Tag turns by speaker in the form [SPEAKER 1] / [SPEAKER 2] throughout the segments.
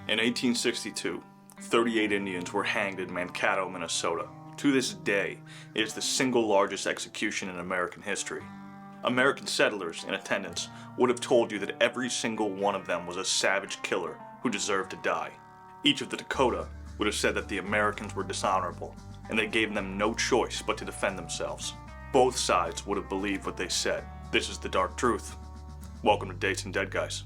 [SPEAKER 1] In 1862, 38 Indians were hanged in Mankato, Minnesota. To this day, it is the single largest execution in American history. American settlers in attendance would have told you that every single one of them was a savage killer who deserved to die. Each of the Dakota would have said that the Americans were dishonorable, and they gave them no choice but to defend themselves. Both sides would have believed what they said. This is the dark truth. Welcome to Dates and Dead Guys.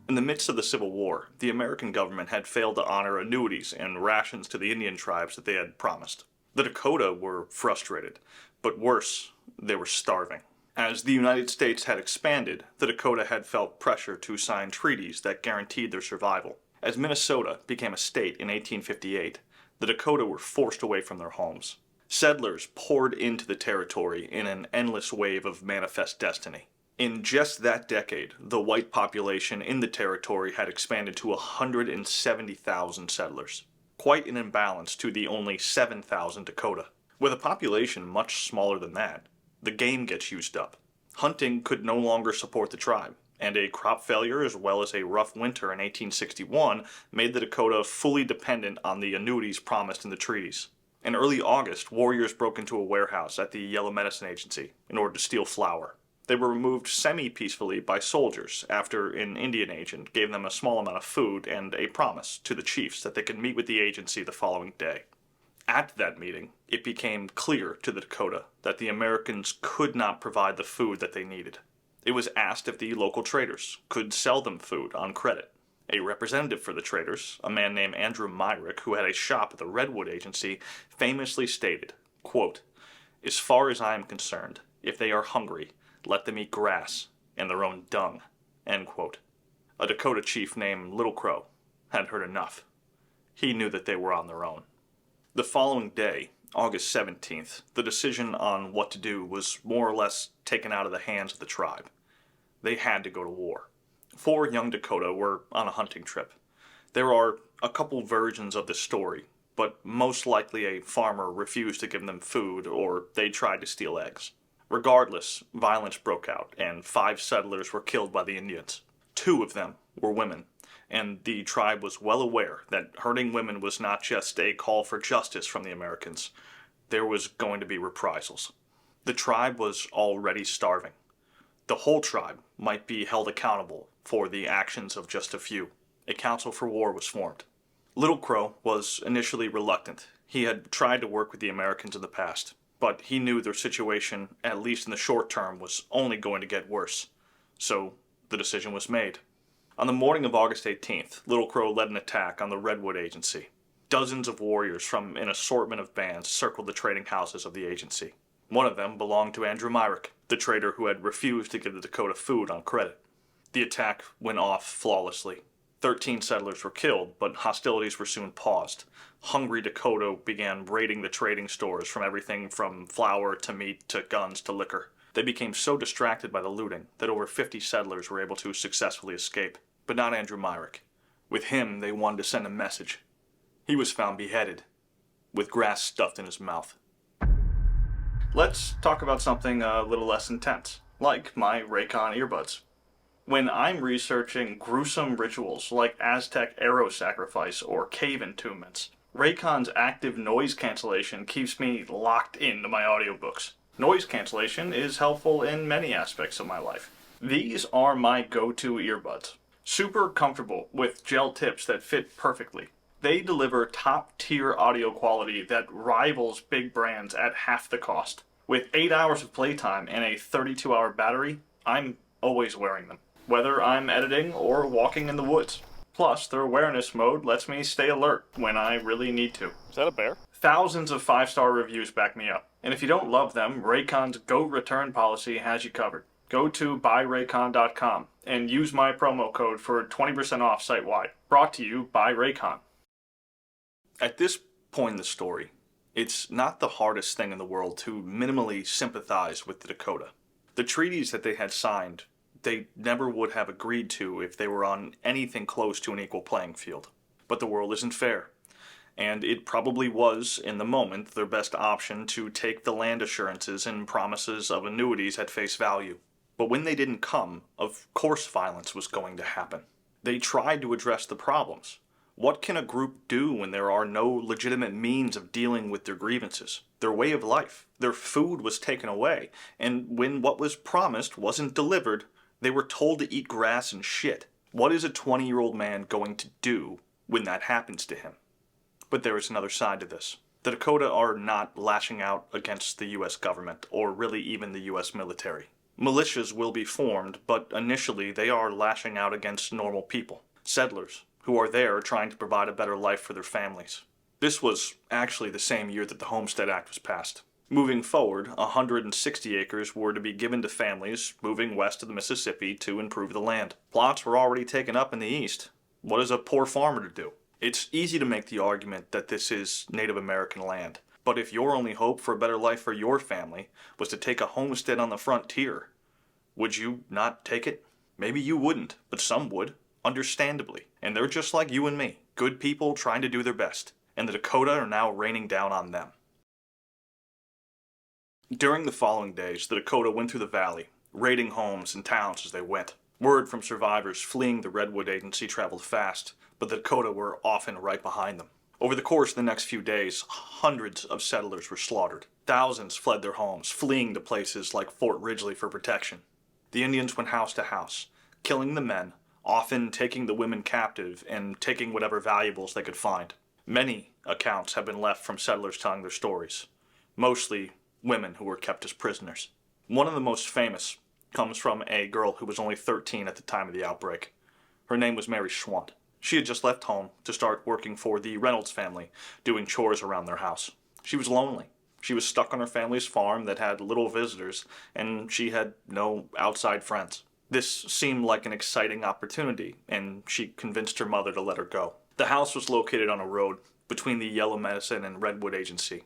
[SPEAKER 1] In the midst of the Civil War, the American government had failed to honor annuities and rations to the Indian tribes that they had promised. The Dakota were frustrated, but worse, they were starving. As the United States had expanded, the Dakota had felt pressure to sign treaties that guaranteed their survival. As Minnesota became a state in 1858, the Dakota were forced away from their homes. Settlers poured into the territory in an endless wave of manifest destiny. In just that decade, the white population in the territory had expanded to 170,000 settlers. Quite an imbalance to the only 7,000 Dakota. With a population much smaller than that, the game gets used up. Hunting could no longer support the tribe, and a crop failure as well as a rough winter in 1861 made the Dakota fully dependent on the annuities promised in the treaties. In early August, warriors broke into a warehouse at the Yellow Medicine Agency in order to steal flour. They were removed semi-peacefully by soldiers after an Indian agent gave them a small amount of food and a promise to the chiefs that they could meet with the agency the following day. At that meeting, it became clear to the Dakota that the Americans could not provide the food that they needed. It was asked if the local traders could sell them food on credit. A representative for the traders, a man named Andrew Myrick, who had a shop at the Redwood Agency, famously stated, quote, "As far as I am concerned, if they are hungry, let them eat grass and their own dung," end quote. A Dakota chief named Little Crow had heard enough. He knew that they were on their own. The following day, August 17th, the decision on what to do was more or less taken out of the hands of the tribe. They had to go to war. 4 young Dakota were on a hunting trip. There are a couple versions of the story, but most likely a farmer refused to give them food or they tried to steal eggs. Regardless, violence broke out, and 5 settlers were killed by the Indians. 2 of them were women, and the tribe was well aware that hurting women was not just a call for justice from the Americans. There was going to be reprisals. The tribe was already starving. The whole tribe might be held accountable for the actions of just a few. A council for war was formed. Little Crow was initially reluctant. He had tried to work with the Americans in the past, but he knew their situation, at least in the short term, was only going to get worse. So the decision was made. On the morning of August 18th, Little Crow led an attack on the Redwood Agency. Dozens of warriors from an assortment of bands circled the trading houses of the agency. One of them belonged to Andrew Myrick, the trader who had refused to give the Dakota food on credit. The attack went off flawlessly. 13 settlers were killed, but hostilities were soon paused. Hungry Dakota began raiding the trading stores from everything from flour to meat to guns to liquor. They became so distracted by the looting that over 50 settlers were able to successfully escape. But not Andrew Myrick. With him, they wanted to send a message. He was found beheaded, with grass stuffed in his mouth. Let's talk about something a little less intense, like my Raycon earbuds. When I'm researching gruesome rituals like Aztec arrow sacrifice or cave entombments, Raycon's active noise cancellation keeps me locked into my audiobooks. Noise cancellation is helpful in many aspects of my life. These are my go-to earbuds. Super comfortable with gel tips that fit perfectly. They deliver top-tier audio quality that rivals big brands at half the cost. With 8 hours of playtime and a 32-hour battery, I'm always wearing them, whether I'm editing or walking in the woods. Plus, their awareness mode lets me stay alert when I really need to.
[SPEAKER 2] Is that a bear?
[SPEAKER 1] Thousands of 5-star reviews back me up. And if you don't love them, Raycon's Go Return policy has you covered. Go to buyraycon.com and use my promo code for 20% off site-wide. Brought to you by Raycon. At this point in the story, it's not the hardest thing in the world to minimally sympathize with the Dakota. The treaties that they had signed, they never would have agreed to if they were on anything close to an equal playing field. But the world isn't fair. And it probably was, in the moment, their best option to take the land assurances and promises of annuities at face value. But when they didn't come, of course violence was going to happen. They tried to address the problems. What can a group do when there are no legitimate means of dealing with their grievances, their way of life? Their food was taken away, and when what was promised wasn't delivered, they were told to eat grass and shit. What is a 20-year-old man going to do when that happens to him? But there is another side to this. The Dakota are not lashing out against the U.S. government, or really even the U.S. military. Militias will be formed, but initially they are lashing out against normal people, settlers, who are there trying to provide a better life for their families. This was actually the same year that the Homestead Act was passed. Moving forward, 160 acres were to be given to families moving west of the Mississippi to improve the land. Plots were already taken up in the east. What is a poor farmer to do? It's easy to make the argument that this is Native American land, but if your only hope for a better life for your family was to take a homestead on the frontier, would you not take it? Maybe you wouldn't, but some would, understandably. And they're just like you and me, good people trying to do their best, and the Dakota are now raining down on them. During the following days, the Dakota went through the valley, raiding homes and towns as they went. Word from survivors fleeing the Redwood Agency traveled fast, but the Dakota were often right behind them. Over the course of the next few days, hundreds of settlers were slaughtered. Thousands fled their homes, fleeing to places like Fort Ridgely for protection. The Indians went house to house, killing the men, often taking the women captive and taking whatever valuables they could find. Many accounts have been left from settlers telling their stories, mostly women who were kept as prisoners. One of the most famous comes from a girl who was only 13 at the time of the outbreak. Her name was Mary Schwant. She had just left home to start working for the Reynolds family, doing chores around their house. She was lonely. She was stuck on her family's farm that had little visitors, and she had no outside friends. This seemed like an exciting opportunity, and she convinced her mother to let her go. The house was located on a road between the Yellow Medicine and Redwood Agency,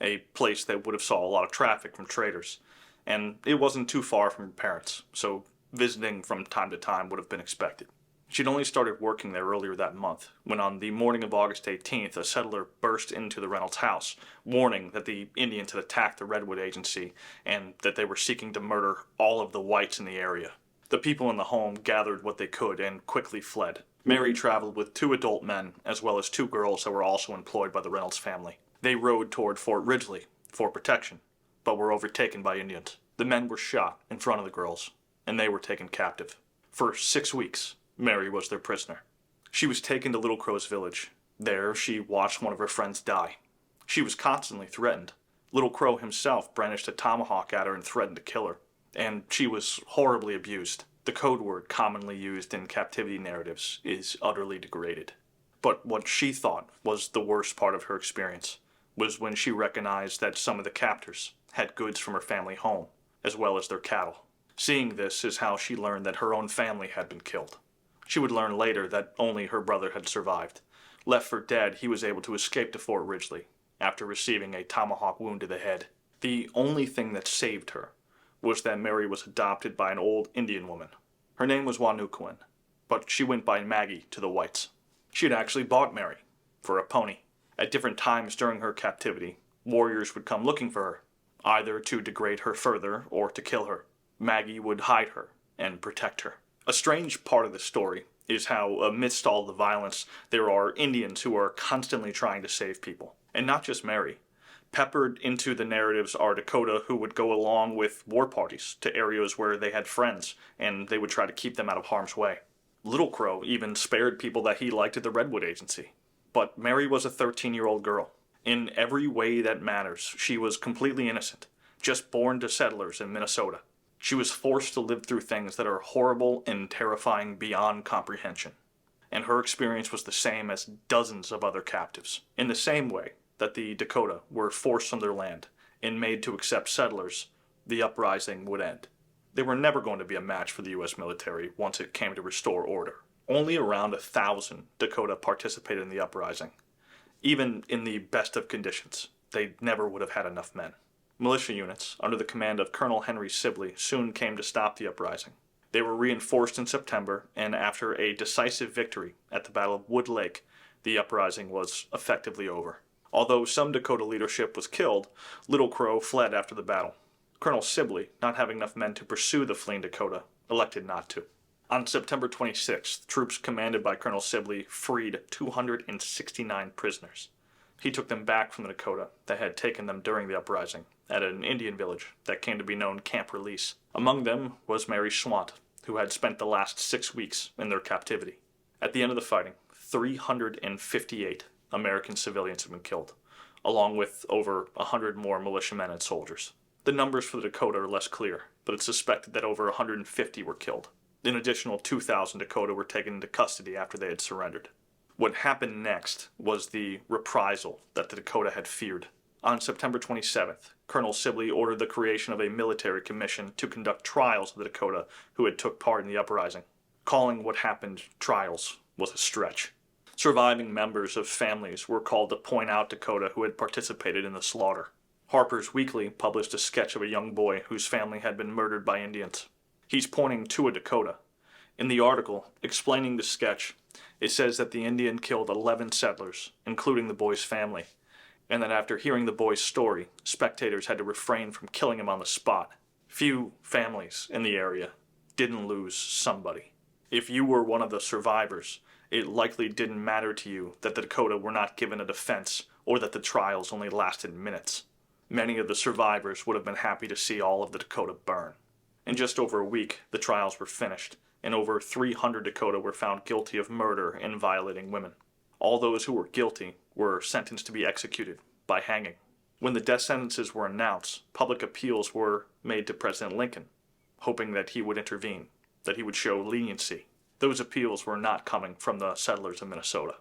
[SPEAKER 1] a place that would have saw a lot of traffic from traders, and it wasn't too far from her parents, so visiting from time to time would have been expected. She'd only started working there earlier that month, when on the morning of August 18th, a settler burst into the Reynolds house, warning that the Indians had attacked the Redwood Agency and that they were seeking to murder all of the whites in the area. The people in the home gathered what they could and quickly fled. Mary traveled with 2 adult men, as well as 2 girls that were also employed by the Reynolds family. They rode toward Fort Ridgely for protection, but were overtaken by Indians. The men were shot in front of the girls, and they were taken captive. For 6 weeks, Mary was their prisoner. She was taken to Little Crow's village. There, she watched one of her friends die. She was constantly threatened. Little Crow himself brandished a tomahawk at her and threatened to kill her. And she was horribly abused. The code word commonly used in captivity narratives is utterly degraded. But what she thought was the worst part of her experience was when she recognized that some of the captors had goods from her family home, as well as their cattle. Seeing this is how she learned that her own family had been killed. She would learn later that only her brother had survived. Left for dead, he was able to escape to Fort Ridgely after receiving a tomahawk wound to the head. The only thing that saved her was that Mary was adopted by an old Indian woman. Her name was Wanukuin, but she went by Maggie to the whites. She had actually bought Mary for a pony. At different times during her captivity, warriors would come looking for her, either to degrade her further or to kill her. Maggie would hide her and protect her. A strange part of the story is how, amidst all the violence, there are Indians who are constantly trying to save people. And not just Mary. Peppered into the narratives are Dakota who would go along with war parties to areas where they had friends, and they would try to keep them out of harm's way. Little Crow even spared people that he liked at the Redwood Agency. But Mary was a 13-year-old girl. In every way that matters, she was completely innocent, just born to settlers in Minnesota. She was forced to live through things that are horrible and terrifying beyond comprehension. And her experience was the same as dozens of other captives. In the same way that the Dakota were forced from their land and made to accept settlers, the uprising would end. They were never going to be a match for the U.S. military once it came to restore order. Only around 1,000 Dakota participated in the uprising. Even in the best of conditions, they never would have had enough men. Militia units, under the command of Colonel Henry Sibley, soon came to stop the uprising. They were reinforced in September, and after a decisive victory at the Battle of Wood Lake, the uprising was effectively over. Although some Dakota leadership was killed, Little Crow fled after the battle. Colonel Sibley, not having enough men to pursue the fleeing Dakota, elected not to. On September 26th, troops commanded by Colonel Sibley freed 269 prisoners. He took them back from the Dakota that had taken them during the uprising at an Indian village that came to be known Camp Release. Among them was Mary Swant, who had spent the last 6 weeks in their captivity. At the end of the fighting, 358 American civilians had been killed, along with over 100 more militiamen and soldiers. The numbers for the Dakota are less clear, but it's suspected that over 150 were killed. An additional 2,000 Dakota were taken into custody after they had surrendered. What happened next was the reprisal that the Dakota had feared. On September 27th, Colonel Sibley ordered the creation of a military commission to conduct trials of the Dakota who had took part in the uprising. Calling what happened trials was a stretch. Surviving members of families were called to point out Dakota who had participated in the slaughter. Harper's Weekly published a sketch of a young boy whose family had been murdered by Indians. He's pointing to a Dakota. In the article explaining the sketch, it says that the Indian killed 11 settlers, including the boy's family, and that after hearing the boy's story, spectators had to refrain from killing him on the spot. Few families in the area didn't lose somebody. If you were one of the survivors, it likely didn't matter to you that the Dakota were not given a defense or that the trials only lasted minutes. Many of the survivors would have been happy to see all of the Dakota burn. In just over a week, the trials were finished, and over 300 Dakota were found guilty of murder and violating women. All those who were guilty were sentenced to be executed by hanging. When the death sentences were announced, public appeals were made to President Lincoln, hoping that he would intervene, that he would show leniency. Those appeals were not coming from the settlers of Minnesota.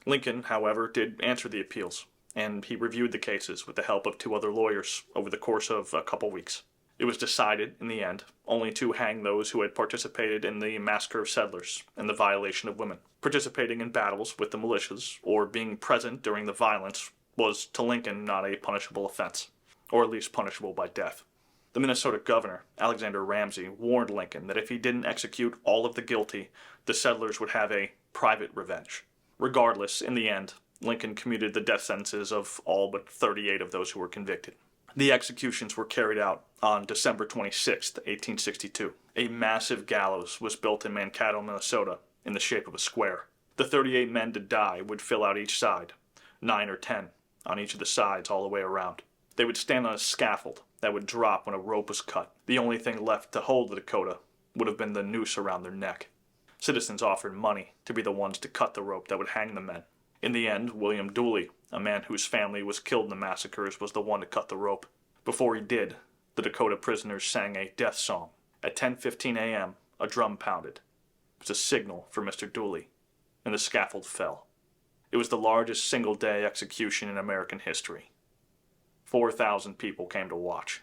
[SPEAKER 1] Lincoln, however, did answer the appeals, and he reviewed the cases with the help of 2 other lawyers over the course of a couple weeks. It was decided, in the end, only to hang those who had participated in the massacre of settlers and the violation of women. Participating in battles with the militias, or being present during the violence, was to Lincoln not a punishable offense, or at least punishable by death. The Minnesota governor, Alexander Ramsey, warned Lincoln that if he didn't execute all of the guilty, the settlers would have a private revenge. Regardless, in the end, Lincoln commuted the death sentences of all but 38 of those who were convicted. The executions were carried out on December 26, 1862. A massive gallows was built in Mankato, Minnesota, in the shape of a square. The 38 men to die would fill out each side, 9 or 10 on each of the sides all the way around. They would stand on a scaffold that would drop when a rope was cut. The only thing left to hold the Dakota would have been the noose around their neck. Citizens offered money to be the ones to cut the rope that would hang the men. In the end, William Dooley, a man whose family was killed in the massacres, was the one to cut the rope. Before he did, the Dakota prisoners sang a death song. At 10:15 a.m., a drum pounded. It was a signal for Mr. Dooley, and the scaffold fell. It was the largest single-day execution in American history. 4,000 people came to watch.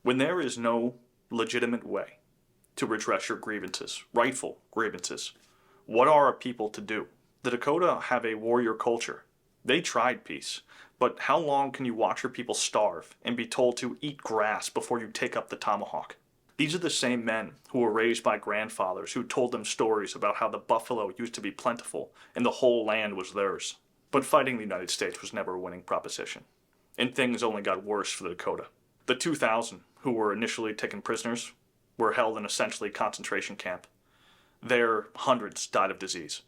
[SPEAKER 1] When there is no legitimate way to redress your grievances, rightful grievances, what are a people to do? The Dakota have a warrior culture. They tried peace, but how long can you watch your people starve and be told to eat grass before you take up the tomahawk? These are the same men who were raised by grandfathers who told them stories about how the buffalo used to be plentiful and the whole land was theirs. But fighting the United States was never a winning proposition, and things only got worse for the Dakota. The 2,000 who were initially taken prisoners were held in essentially concentration camp. There, hundreds died of disease.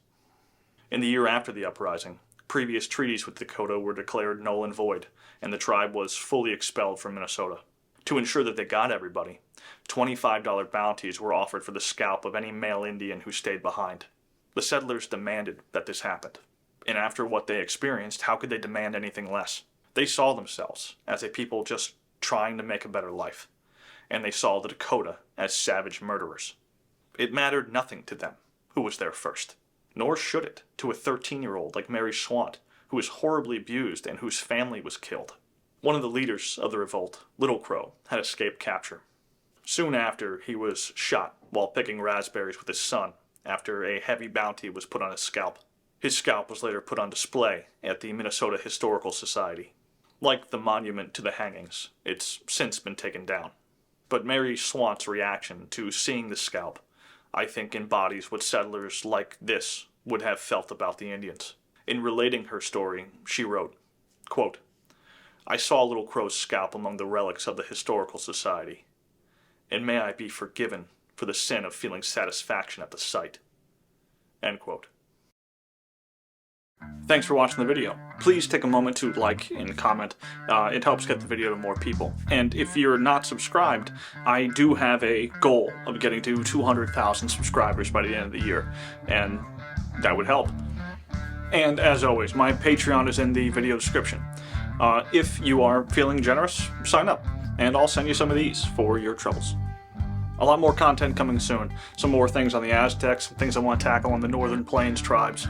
[SPEAKER 1] In the year after the uprising, previous treaties with Dakota were declared null and void, and the tribe was fully expelled from Minnesota. To ensure that they got everybody, $25 bounties were offered for the scalp of any male Indian who stayed behind. The settlers demanded that this happened, and after what they experienced, how could they demand anything less? They saw themselves as a people just trying to make a better life, and they saw the Dakota as savage murderers. It mattered nothing to them who was there first, nor should it to a 13-year-old like Mary Swant, who was horribly abused and whose family was killed. One of the leaders of the revolt, Little Crow, had escaped capture. Soon after, he was shot while picking raspberries with his son after a heavy bounty was put on his scalp. His scalp was later put on display at the Minnesota Historical Society. Like the monument to the hangings, it's since been taken down. But Mary Swant's reaction to seeing the scalp, I think, embodies what settlers like this would have felt about the Indians. In relating her story, she wrote, quote, "I saw Little Crow's scalp among the relics of the Historical Society, and may I be forgiven for the sin of feeling satisfaction at the sight." End quote. Thanks for watching the video. Please take a moment to like and comment. It helps get the video to more people. And if you're not subscribed, I do have a goal of getting to 200,000 subscribers by the end of the year, and that would help. And as always, my Patreon is in the video description. If you are feeling generous, sign up, and I'll send you some of these for your troubles. A lot more content coming soon. Some more things on the Aztecs, some things I want to tackle on the Northern Plains tribes.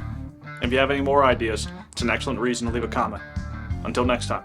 [SPEAKER 1] If you have any more ideas, it's an excellent reason to leave a comment. Until next time.